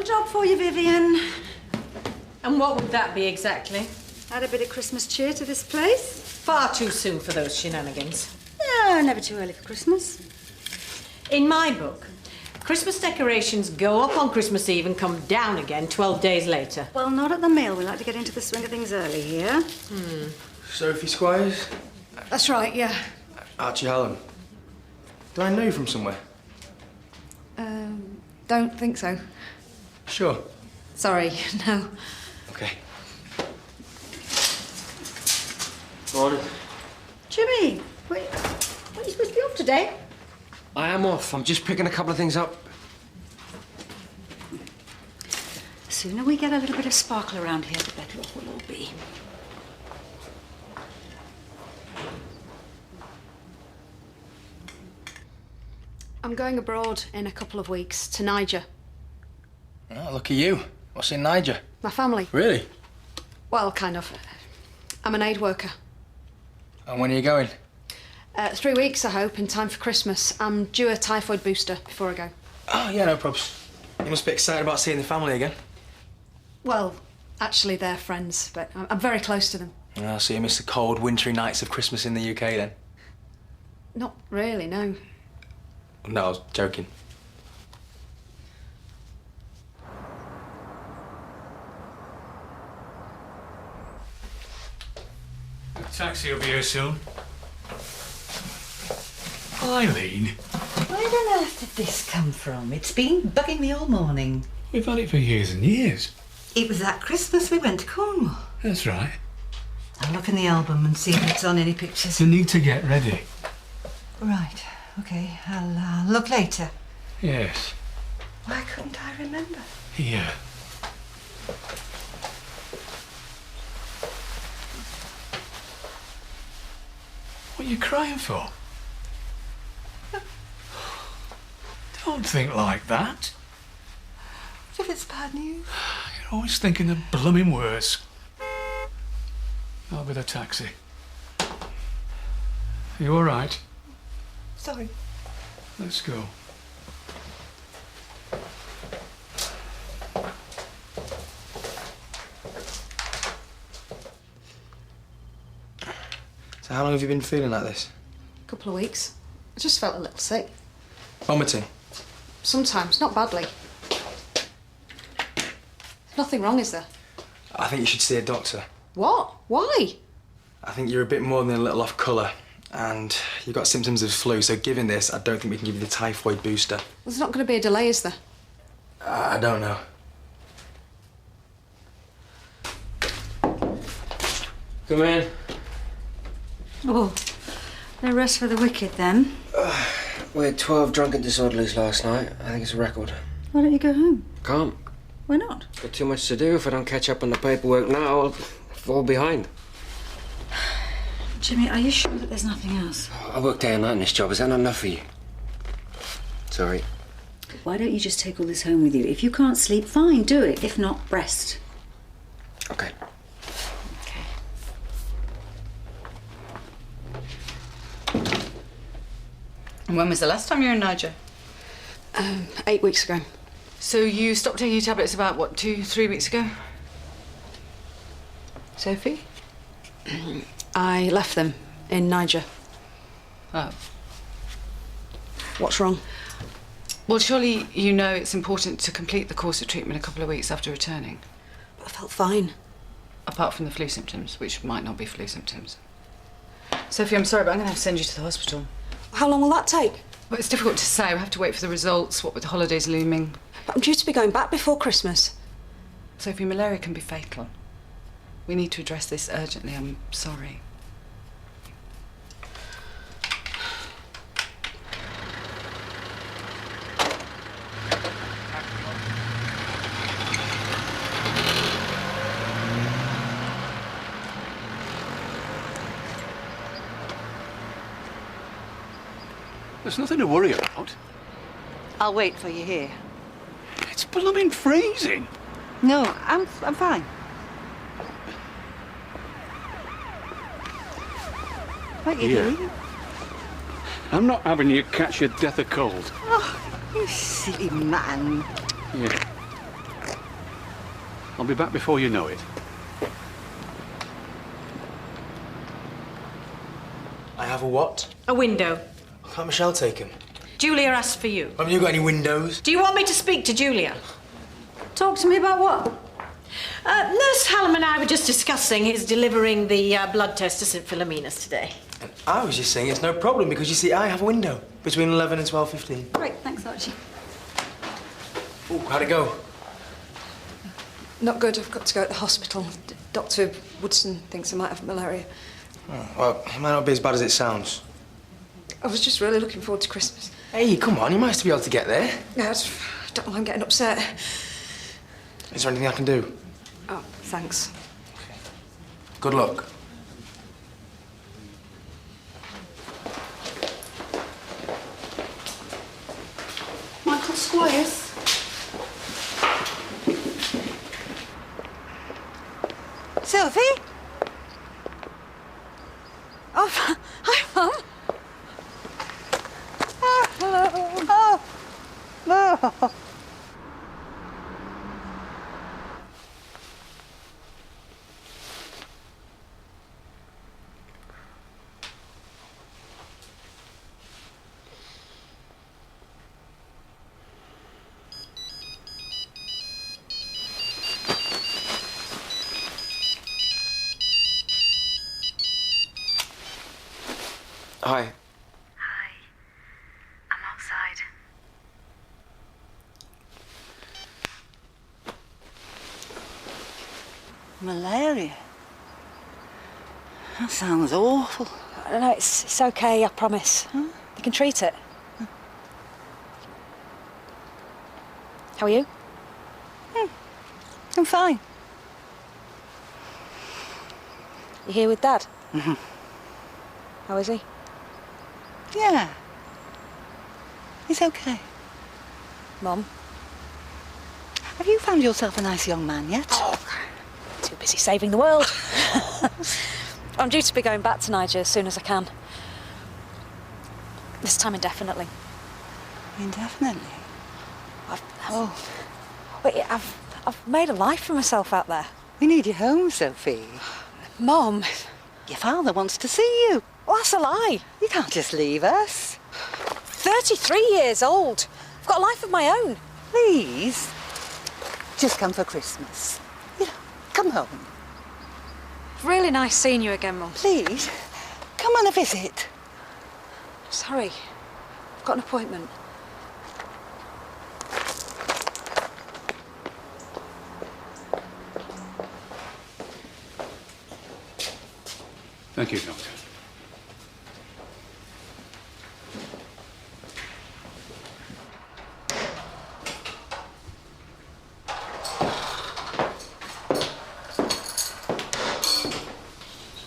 little job for you, Vivian. And what would that be exactly? Add a bit of Christmas cheer to this place. Far too soon for those shenanigans. Yeah, never too early for Christmas. In my book, Christmas decorations go up on Christmas Eve and come down again 12 days later. Well, not at the mill. We like to get into the swing of things early here. Sophie Squires? That's right, yeah. Archie Hallam. Do I know you from somewhere? Don't think so. Sure. Sorry, no. Okay. Morning. Jimmy, what are you supposed to be off today? I am off. I'm just picking a couple of things up. The sooner we get a little bit of sparkle around here, the better off we'll all be. I'm going abroad in a couple of weeks to Niger. Oh, look at you. What's in Niger? My family. Really? Well, kind of. I'm an aid worker. And when are you going? 3 weeks, I hope, in time for Christmas. I'm due a typhoid booster before I go. Oh, yeah, no probs. You must be excited about seeing the family again. Well, actually, they're friends, but I'm very close to them. Oh, so you miss the cold, wintry nights of Christmas in the UK, then? Not really, no. No, I was joking. The taxi will be here soon. Eileen, Where on earth did this come from? It's been bugging me all morning. we've had it for years and years. It was that Christmas we went to Cornwall. That's right. I'll look in the album and see if it's on any pictures. You need to get ready. Right, okay, I'll look later. Yes. Why couldn't I remember? Here. What are you crying for? Don't think like that. What if it's bad news? You're always thinking the blooming worst. I'll be the taxi. Are you all right? Sorry. Let's go. So how long have you been feeling like this? A couple of weeks. I just felt a little sick. Vomiting? Sometimes, not badly. Nothing wrong, is there? I think you should see a doctor. What? Why? I think you're a bit more than a little off colour, and you've got symptoms of flu, so given this, I don't think we can give you the typhoid booster. There's not going to be a delay, is there? I don't know. Come in. Oh, no rest for the wicked, then. We had 12 drunken disorderlies last night. I think it's a record. Why don't you go home? Can't. Why not? Got too much to do. If I don't catch up on the paperwork now, I'll fall behind. Jimmy, are you sure that there's nothing else? I work day and night in this job. Is that not enough for you? Sorry. Why don't you just take all this home with you? If you can't sleep, fine, do it. If not, rest. Okay. And when was the last time you were in Niger? 8 weeks ago. So you stopped taking your tablets about, what, 2-3 weeks ago? Sophie? I left them in Niger. Oh. What's wrong? Well, surely you know it's important to complete the course of treatment a couple of weeks after returning. I felt fine. Apart from the flu symptoms, which might not be flu symptoms. Sophie, I'm sorry, but I'm going to have to send you to the hospital. How long will that take? Well, it's difficult to say. We have to wait for the results, what with the holidays looming. But I'm due to be going back before Christmas. Sophie, malaria can be fatal. We need to address this urgently. I'm sorry. There's nothing to worry about. I'll wait for you here. It's blooming freezing. No, I'm fine. What are you Here. doing? I'm not having you catch your death of cold. Oh, you silly man. Yeah. I'll be back before you know it. I have a what? A window. Can't Michelle take him? Julia asked for you. Haven't you got any windows? Do you want me to speak to Julia? Talk to me about what? Nurse Hallam and I were just discussing his delivering the blood test to St Philomena's today. And I was just saying it's no problem because you see, I have a window between 11 and 12:15. Great, thanks, Archie. Ooh, how'd it go? Not good. I've got to go to the hospital. Dr. Woodson thinks I might have malaria. Oh, well, it might not be as bad as it sounds. I was just really looking forward to Christmas. Hey, come on, you might still be able to get there. No, I don't know why I'm getting upset. Is there anything I can do? Oh, thanks. Good luck. Michael Squires. Sophie? Oh, hi, Mum. Oh, hello. Oh, no. Hi. Hi. I'm outside. Malaria? That sounds awful. No, it's okay, I promise. Huh? You can treat it. How are you? I'm fine. You here with Dad? Mm-hmm. How is he? Yeah. He's okay. Mum? Have you found yourself a nice young man yet? Oh, too busy saving the world. I'm due to be going back to Niger as soon as I can. This time indefinitely. Indefinitely? I've made a life for myself out there. We need you home, Sophie. Mum, Your father wants to see you. well, that's a lie. You can't just leave us. 33 years old. I've got a life of my own. Please, just come for Christmas. You know, come home. Really nice seeing you again, Mum. Please, come on a visit. Sorry, I've got an appointment. Thank you, Doctor.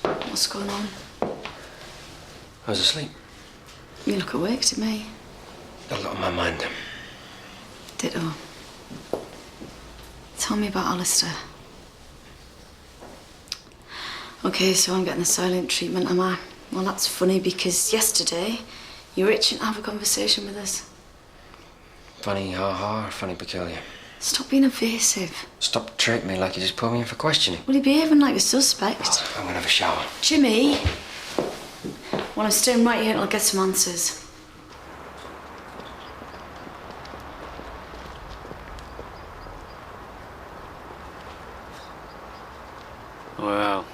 What's going on? I was asleep. You look awake to me. A lot on my mind. Ditto. Tell me about Alistair. Okay, so I'm getting the silent treatment, am I? Well, that's funny because yesterday you were itching to have a conversation with us. Funny ha-ha, or funny peculiar? Stop being evasive. Stop treating me like you just put me in for questioning. Will you behaving like a suspect? I'm gonna have a shower. Jimmy! Well, I'm staying right here until I get some answers. Well,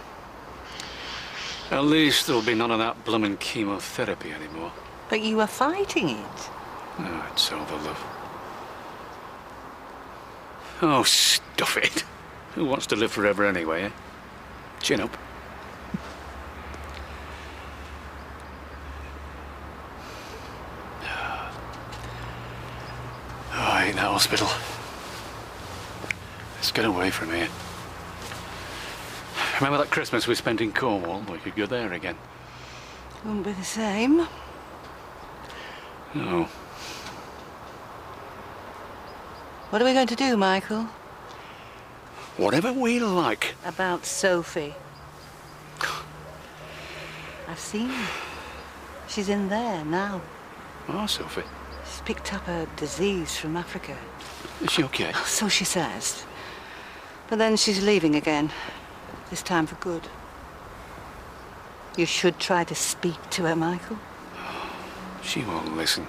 at least there'll be none of that blooming chemotherapy anymore. But you were fighting it. Oh, it's over, love. Oh, stuff it. Who wants to live forever anyway, eh? Chin up. Oh, I hate that hospital. Let's get away from here. Remember that Christmas we spent in Cornwall? We could go there again. Won't be the same. No. What are we going to do, Michael? Whatever we like. About Sophie. I've seen her. She's in there now. Oh, Sophie. She's picked up a disease from Africa. Is she okay? So she says. But then she's leaving again. This time for good. You should try to speak to her, Michael. She won't listen.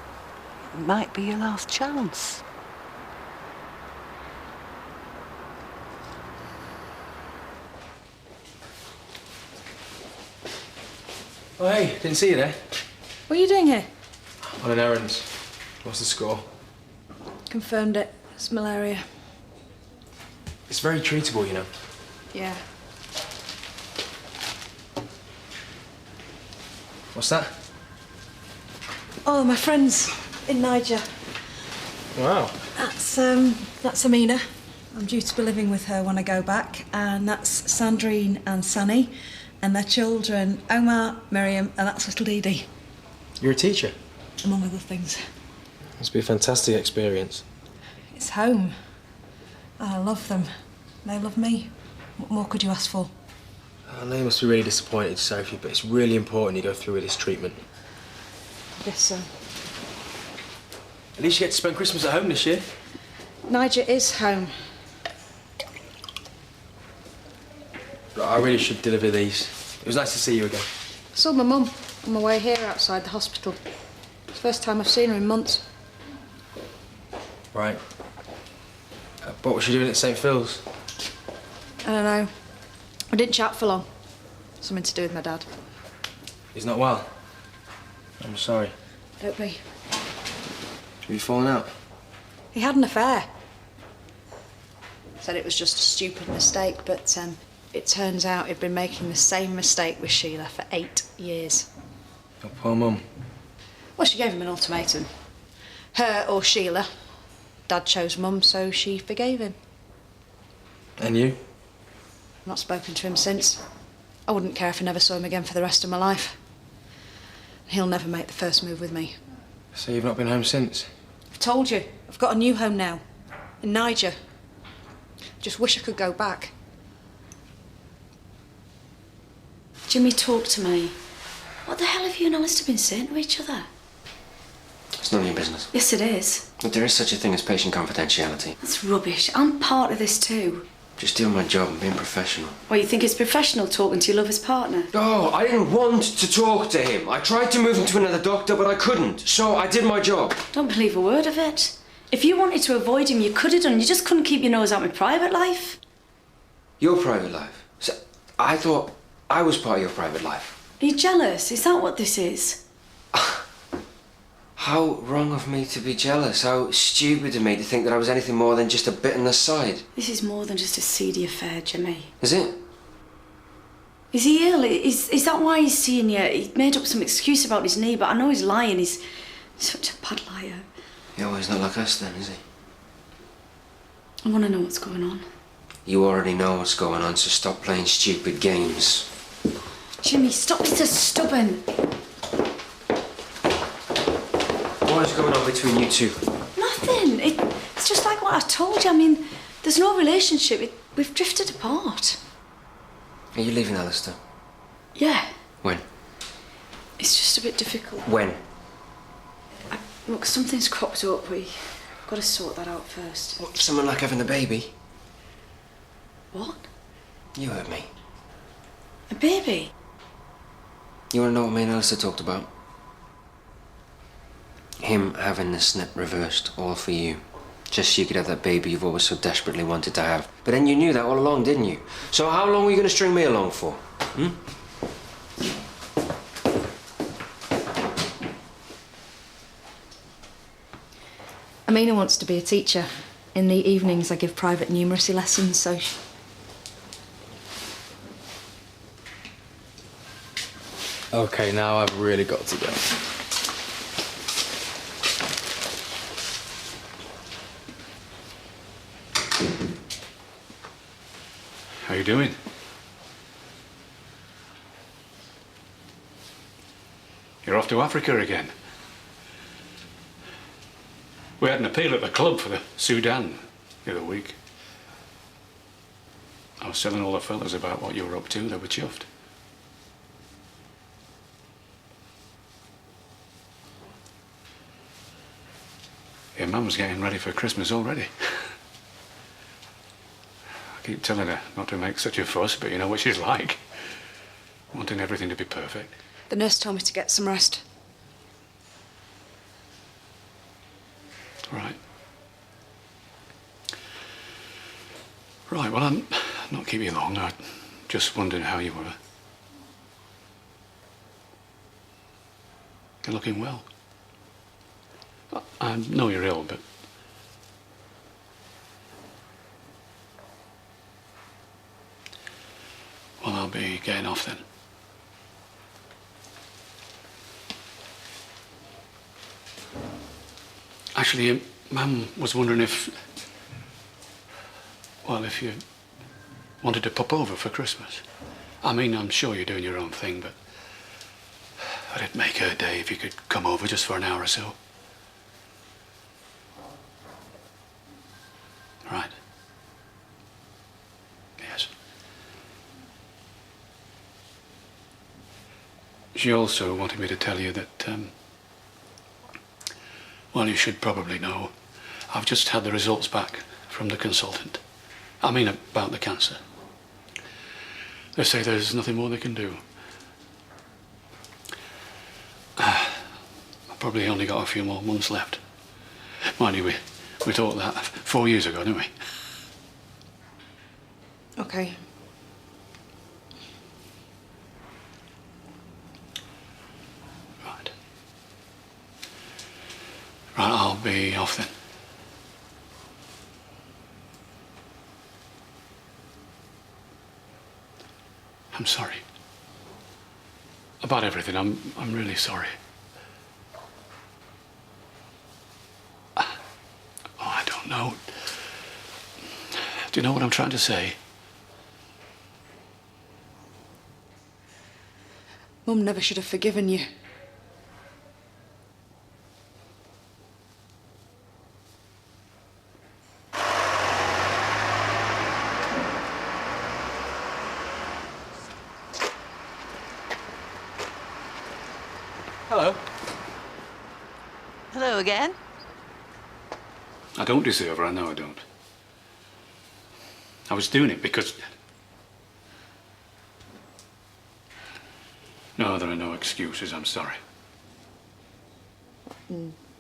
It might be your last chance. Oh, hey, didn't see you there. What are you doing here? On an errand. What's the score? Confirmed it. It's malaria. It's very treatable, you know. Yeah. What's that? Oh, my friend's in Niger. Wow. That's Amina. I'm due to be living with her when I go back, and that's Sandrine and Sunny, and their children, Omar, Miriam, and that's little Dee Dee, You're a teacher? among other things. Must be a fantastic experience. It's home. I love them. They love me. What more could you ask for? I know you must be really disappointed, Sophie, but it's really important you go through with this treatment. I guess so. At least you get to spend Christmas at home this year. Niger is home. Look, I really should deliver these. It was nice to see you again. I saw my mum on my way here outside the hospital. It's the first time I've seen her in months. Right. What was she doing at St. Phil's? I don't know. I didn't chat for long. Something to do with my dad. He's not well. I'm sorry. Don't be. Have you fallen out? He had an affair. Said it was just a stupid mistake, but it turns out he'd been making the same mistake with Sheila for 8 years. Your poor mum. Well, she gave him an ultimatum. Her or Sheila. Dad chose Mum, so she forgave him. And you? I've not spoken to him since. I wouldn't care if I never saw him again for the rest of my life. He'll never make the first move with me. So you've not been home since? I've told you, I've got a new home now. In Niger. Just wish I could go back. Jimmy, talk to me. What the hell have you and Alistair been saying to each other? It's none of your business. Yes, it is. But there is such a thing as patient confidentiality. That's rubbish. I'm part of this too. Just doing my job and being professional. Well, you think it's professional talking to your lover's partner? Oh, I didn't want to talk to him. I tried to move him to another doctor, but I couldn't. So I did my job. Don't believe a word of it. If you wanted to avoid him, you could have done. You just couldn't keep your nose out of my private life. Your private life? So I thought I was part of your private life. Are you jealous? Is that what this is? How wrong of me to be jealous. How stupid of me to think that I was anything more than just a bit on the side. This is more than just a seedy affair, Jimmy. Is it? Is he ill? Is that why he's seeing you? He made up some excuse about his knee, but I know he's lying. He's such a bad liar. Oh, he's not like us then, is he? I want to know what's going on. You already know what's going on, so stop playing stupid games. Jimmy, stop being so stubborn. What is going on between you two? Nothing. It's just like what I told you. I mean, there's no relationship. We've drifted apart. Are you leaving, Alistair? Yeah. When? It's just a bit difficult. When? Look, something's cropped up. We've got to sort that out first. What, something like having a baby? What? You heard me. A baby? You want to know what me and Alistair talked about? Him having the snip reversed, all for you. Just so you could have that baby you've always so desperately wanted to have. But then you knew that all along, didn't you? So how long were you going to string me along for? Hmm? Amina wants to be a teacher. In the evenings I give private numeracy lessons, so Okay, now I've really got to go. How you doing? You're off to Africa again. We had an appeal at the club for the Sudan the other week. I was telling all the fellas about what you were up to. They were chuffed. Your mum's getting ready for Christmas already. I keep telling her not to make such a fuss, but you know what she's like. Wanting everything to be perfect. The nurse told me to get some rest. Right. Right, well, I'm not keeping you long. I just wondered how you were. You're looking well. I know you're ill, but... Well, I'll be getting off then. Actually, Mum was wondering if... Well, if you wanted to pop over for Christmas. I mean, I'm sure you're doing your own thing, but... It'd make her day if you could come over just for an hour or so. Right. Yes. She also wanted me to tell you that, well, you should probably know. I've just had the results back from the consultant. I mean, about the cancer. They say there's nothing more they can do. I've probably only got a few more months left. Mind you, we thought that 4 years ago, didn't we? Okay. Right. Right, I'll be off then. I'm sorry. About everything, I'm really sorry. Oh, I don't know. Do you know what I'm trying to say? Mum never should have forgiven you. Hello. Hello again. I don't deserve her, I know I don't. I was doing it because... No, there are no excuses, I'm sorry.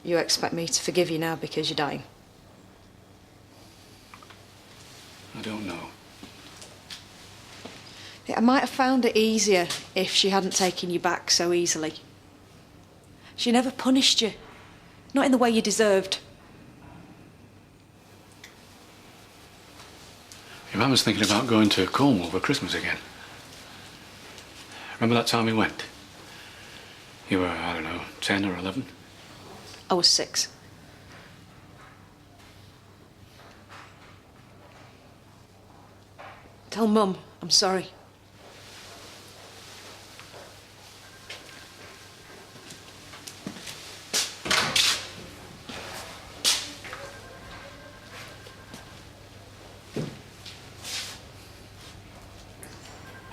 You expect me to forgive you now because you're dying? I don't know. I might have found it easier if she hadn't taken you back so easily. She never punished you. Not in the way you deserved. Your mum was thinking about going to Cornwall for Christmas again. Remember that time we went? You were, I don't know, 10 or 11? I was 6. Tell Mum I'm sorry.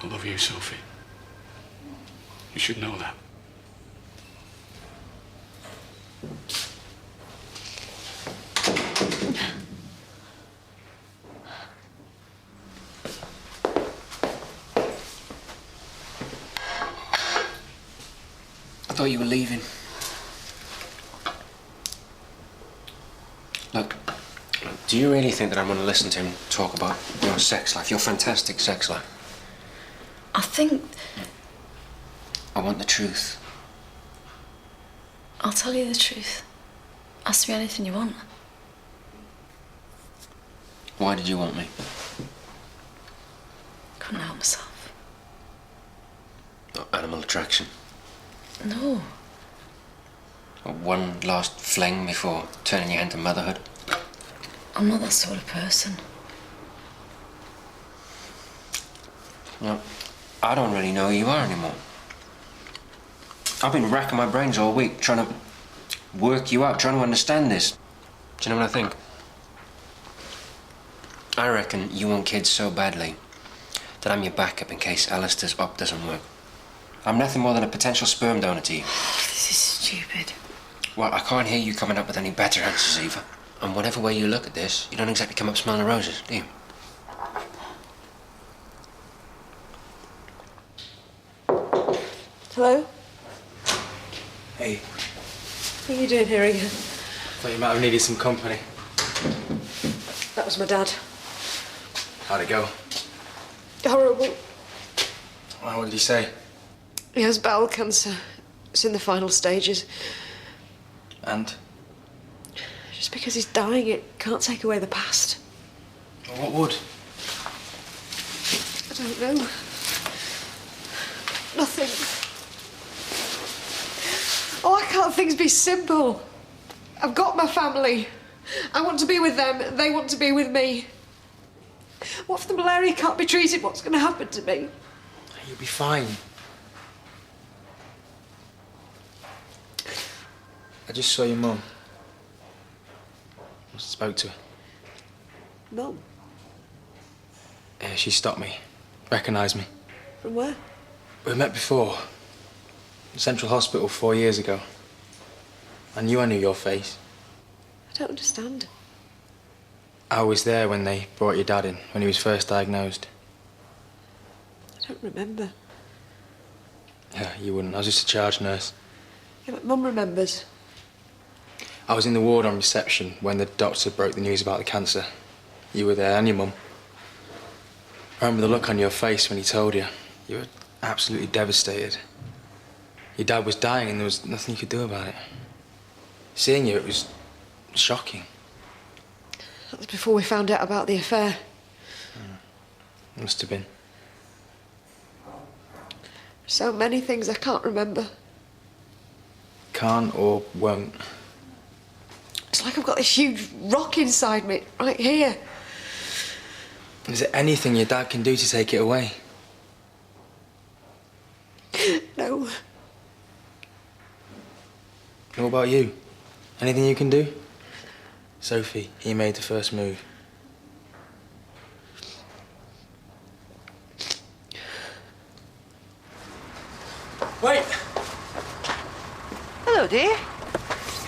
I love you, Sophie. You should know that. I thought you were leaving. Look, do you really think that I'm going to listen to him talk about your sex life, your fantastic sex life? I think... I want the truth. I'll tell you the truth. Ask me anything you want. Why did you want me? Couldn't help myself. Animal attraction. No. One last fling before turning your hand to motherhood. I'm not that sort of person. Well, I don't really know who you are anymore. I've been racking my brains all week trying to work you out, trying to understand this. Do you know what I think? I reckon you want kids so badly that I'm your backup in case Alistair's op doesn't work. I'm nothing more than a potential sperm donor to you. This is stupid. Well, I can't hear you coming up with any better answers, Eva. And whatever way you look at this, you don't exactly come up smelling roses, do you? Hello? Hey, What are you doing here again? thought you might have needed some company. That was my dad. How'd it go? Horrible. Well, what did he say? He has bowel cancer. It's in the final stages. And? Just because he's dying, it can't take away the past. Well, what would? I don't know. Nothing. Oh, why can't things be simple? I've got my family. I want to be with them. They want to be with me. What if the malaria can't be treated? What's going to happen to me? You'll be fine. I just saw your mum. I spoke to her. Mum? Yeah, she stopped me. Recognised me. From where? We met before. Central Hospital 4 years ago. I knew your face. I don't understand. I was there when they brought your dad in, when he was first diagnosed. I don't remember. Yeah, you wouldn't. I was just a charge nurse. Yeah, but Mum remembers. I was in the ward on reception when the doctor broke the news about the cancer. You were there, and your mum. I remember the look on your face when he told you. You were absolutely devastated. Your dad was dying and there was nothing you could do about it. Seeing you, it was shocking. That was before we found out about the affair. Must have been. So many things I can't remember. Can't or won't. It's like I've got this huge rock inside me, right here. Is there anything your dad can do to take it away? No. What about you? Anything you can do? Sophie, he made the first move. Wait! Hello, dear.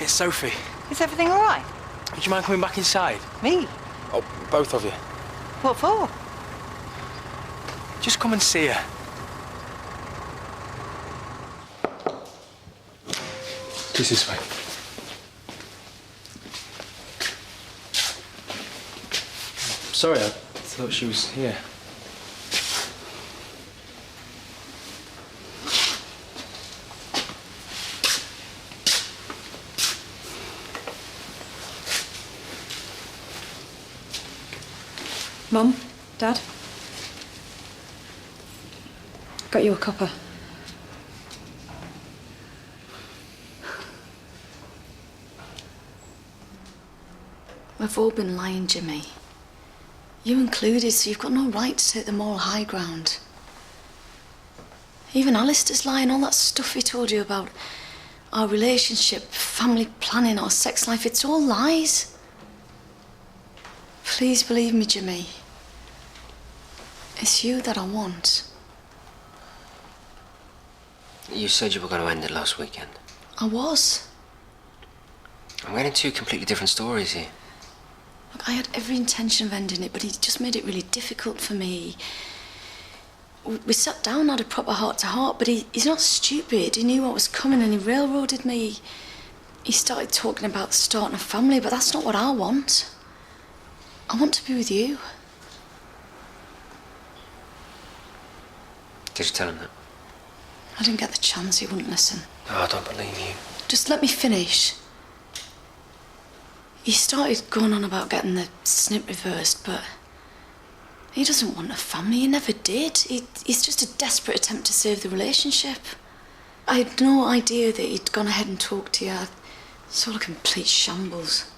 It's Sophie. Is everything all right? Would you mind coming back inside? Me? Oh, both of you. What for? Just come and see her. Just this way. Sorry, I thought she was here. Mum? Dad? Got you a cuppa. We've all been lying, Jimmy. You included, so you've got no right to take the moral high ground. Even Alistair's lying, all that stuff he told you about our relationship, family planning, our sex life, it's all lies. Please believe me, Jimmy. It's you that I want. You said you were going to end it last weekend. I was. I'm getting two completely different stories here. Look, I had every intention of ending it, but he just made it really difficult for me. We sat down, had a proper heart-to-heart, but he's not stupid. He knew what was coming and he railroaded me. He started talking about starting a family, but that's not what I want. I want to be with you. Did you tell him that? I didn't get the chance, he wouldn't listen. Oh, I don't believe you. Just let me finish. He started going on about getting the snip reversed, but he doesn't want a family. He never did. It's just a desperate attempt to save the relationship. I had no idea that he'd gone ahead and talked to you. It's all a complete shambles.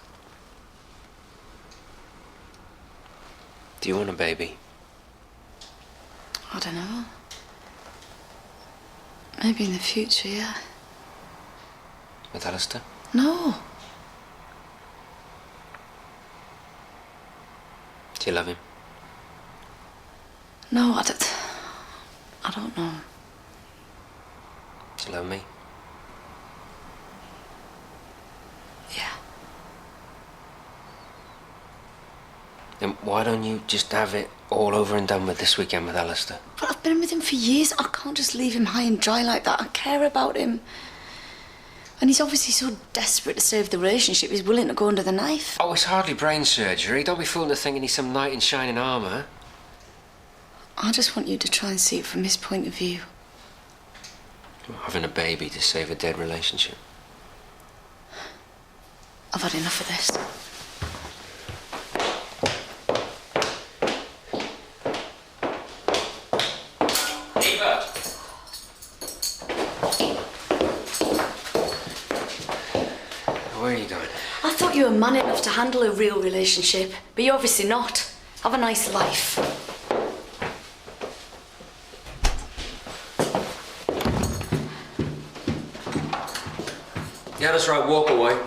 Do you want a baby? I don't know. Maybe in the future, yeah. With Alistair? No. Do you love him? No, I don't know. Do you love me? Yeah. Then why don't you just have it all over and done with this weekend with Alistair? But I've been with him for years. I can't just leave him high and dry like that. I care about him. And he's obviously so desperate to save the relationship, he's willing to go under the knife. Oh, it's hardly brain surgery. Don't be fooled into thinking he's some knight in shining armour. I just want you to try and see it from his point of view. Having a baby to save a dead relationship. I've had enough of this. Eva! Where are you going? I thought you were man enough to handle a real relationship, but you're obviously not. Have a nice life. Yeah, that's right, walk away.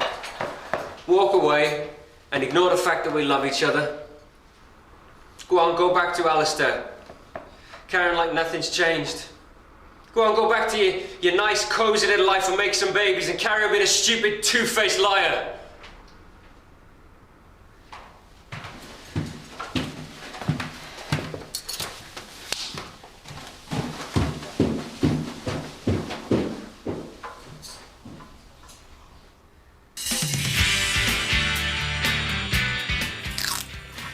Walk away and ignore the fact that we love each other. Go on, go back to Alistair. Carrying like nothing's changed. Go on, go back to your nice, cosy little life and make some babies and carry on being a stupid, two-faced liar.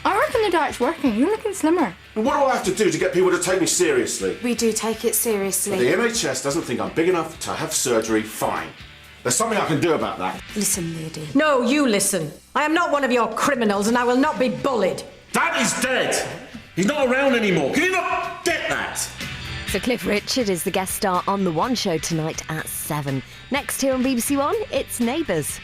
I reckon the diet's working. You're looking slimmer. And what do I have to do to get people to take me seriously? We do take it seriously. The NHS doesn't think I'm big enough to have surgery, fine. There's something I can do about that. Listen, lady. No, you listen. I am not one of your criminals and I will not be bullied. Dad is dead! He's not around anymore. Can you not get that? So Cliff Richard is the guest star on The One Show tonight at 7. Next here on BBC1, it's Neighbours.